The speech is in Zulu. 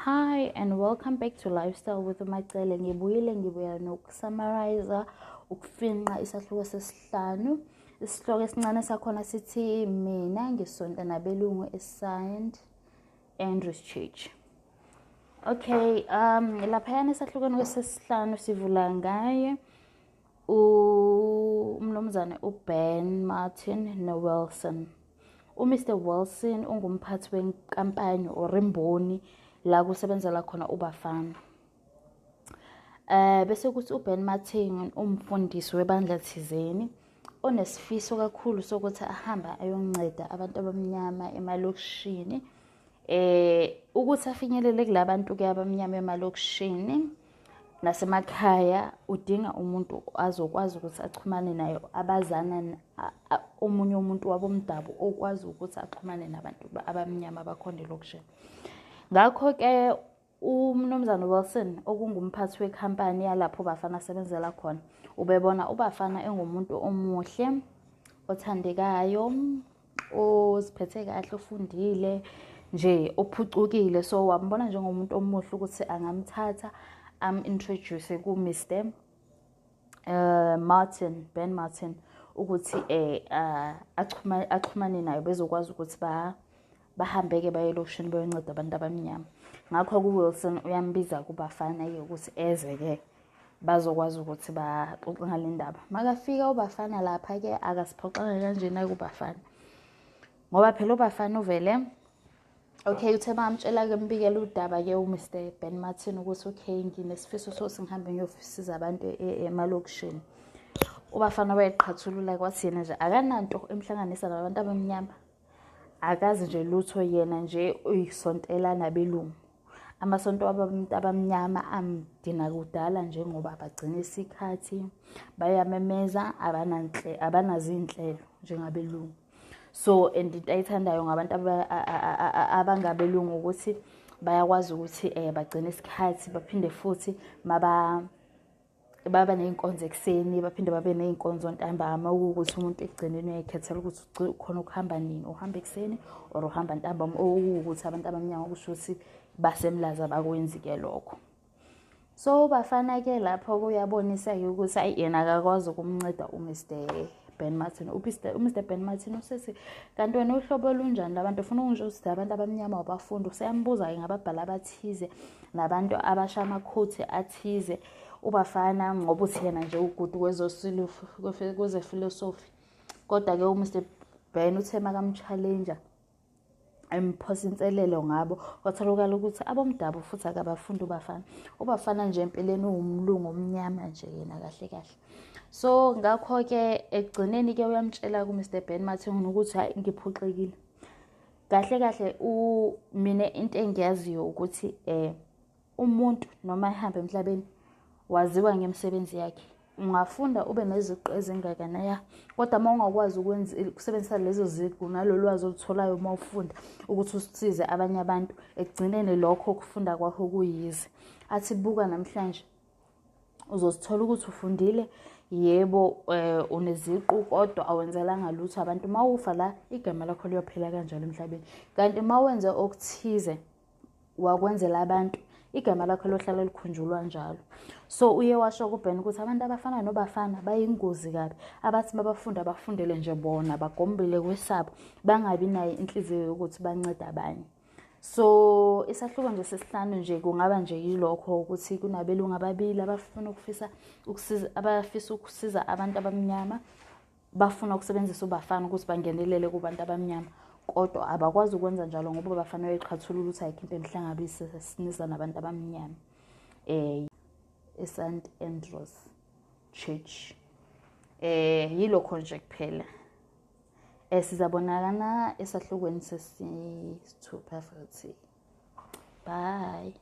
Hi and welcome back to Lifestyle with Matric. Ngibuya nokusummarize ukufinqa isahluko sesihlanu. Isihloko esincane sakhona sithi mina ngisonta nabelungu assigned Andrews Church. Okay, laphayana esahlukweni kwesesihlanu sivula ngaye umnumzane uBen Martin noWilson. Mr. Wilson ungumphathi wenkampani orimboni la kusebenzela khona ubafana. Bese kuthi uBen Martin umfundisi webandla thizeni onesifiso kakhulu sokuthi ahamba ayonceda abantu abamnyama emalokishini ukuthi afinyelele kulabantu ke abamnyama emalokishini nasemakhaya udinga umuntu azokwazi ukuthi axhumane nayo abazana omunye umuntu wabomdabu okwazi ukuthi axhumane nabantu abamnyama bakhona elokishini. Ngakho ke umnumzane Wilson okungumphathi wekhampani yalapho bafana sebenzela khona ubebona ubafana engumuntu omuhle othandekayo oziphethe kahle ofundile nje ophucukile, so wambona njengomuntu omuhle ukuthi angamthatha introduce ku Mr. Ben Martin ukuthi axhumane nayo bezokwazi ukuthi bahambeke baye elokishini bayonceda abantu abamnyama. Ngakho kuWilson uyambiza kubafana ke ukuthi eze ke bazokwazi ukuthi baxoxe ngale ndaba. Makafika ubafana lapha ke akasiphoxanga kanjena kubafana ngoba phela ubafana uvele okay uthe bamtshela ke mbikela udaba ke uMr. Ben Martin ukuthi okay nginesifiso sokuthi ngihambe ngiyofisiza abantu emalokishini. Ubafana wayeqhathulula kwathi yena nje akananto emhlanganisa nabantu abamnyama, akazi nje lutho, yena nje uyisontela nabelungu. Amasonto abantu abamnyama amdina kudala nje ngoba bagcina isikhathi bayamemeza abanazinhlelo njengabelungu. So and into ayithandayo ngabantu abangabelungu ukuthi bayakwazi ukuthi bagcina isikhathi baphinde futhi baba neyinkonzo ekseni baphinde babe neyinkonzo ntambama ukuthi umuntu egcineni uyayikhethela ukuthi khona ukuhamba nini, uhamba ekseni or uhamba ntambama ukuthi abantu abamnyama kusho ukuthi basemlaza bakwenzi ke lokho. So bafana ke lapho kuyabonisa ukuthi yena akakwazi ukumnceda uMr. Ben Martin. uMr. Ben Martin usethi kanti wena uhlobo olunjani labantu ufuna ukusho ukuthi abantu abamnyama wabafundi useyambuza ke ngababhala abathize nabantu abasha amakhothi athize. Ubafana ngoba uthi yena nje ugudu kweze philosophy kodwa ke uMr. Ben uthema kamchallenge emphosa inselelo ngabo kwatholakala ukuthi abomdabu futhi akabafundi ubafana nje empeleni uwumlungu omnyama nje yena kahle kahle. So ngakho ke egcineni ke uyamtshela kuMr. Ben Martin ukuthi hayi ngiphoxekile kahle kahle mina into engiyaziyo ukuthi umuntu noma ehamba emhlabeni waziwa ngemsebenzi yakhe. Ungafunda ube neziqu ezingakanaya kodwa uma ungakwazi ukusebenzisa lezo ziqu nalolwazi olutholayo uma ufunda ukuthi usize abanye abantu egcineni lokho ukufunda kwakho kuyize. Athi buka namhlanje uzosithola ukuthi ufundile, yebo uneziqu kodwa awenzelanga lutho abantu. Mawufa la igama lakho liyophela kanjalo emhlabeni, kanti mawenze okuthize wakwenzela abantu igama lakho lohlala likhunjulwa njalo. So uye washo kuBen ukuthi abantu abafana nobafana bayingozi kabi, abathi babafunda bafundele nje bona bagombele kwesabo bangabi nayo inhliziyo yokuthi bancede abanye. So isahluko nje sesihlanu nje kungaba nje yilokho ukuthi kunabelungu ababili abafuna abafisa ukusiza abantu abamnyama, bafuna ukusebenzisa ubafana ukuthi bangenelele kubantu abamnyama kodwa abakwazi ukwenza njalo ngoba bafana beqhathulula ukuthi ayikho into emhlangabise siniza nabantu abamnyama eSt Andrews Church. Yilokho nje kuphela. Sizabonakana esahlukweni sesithupha futhi. Bye.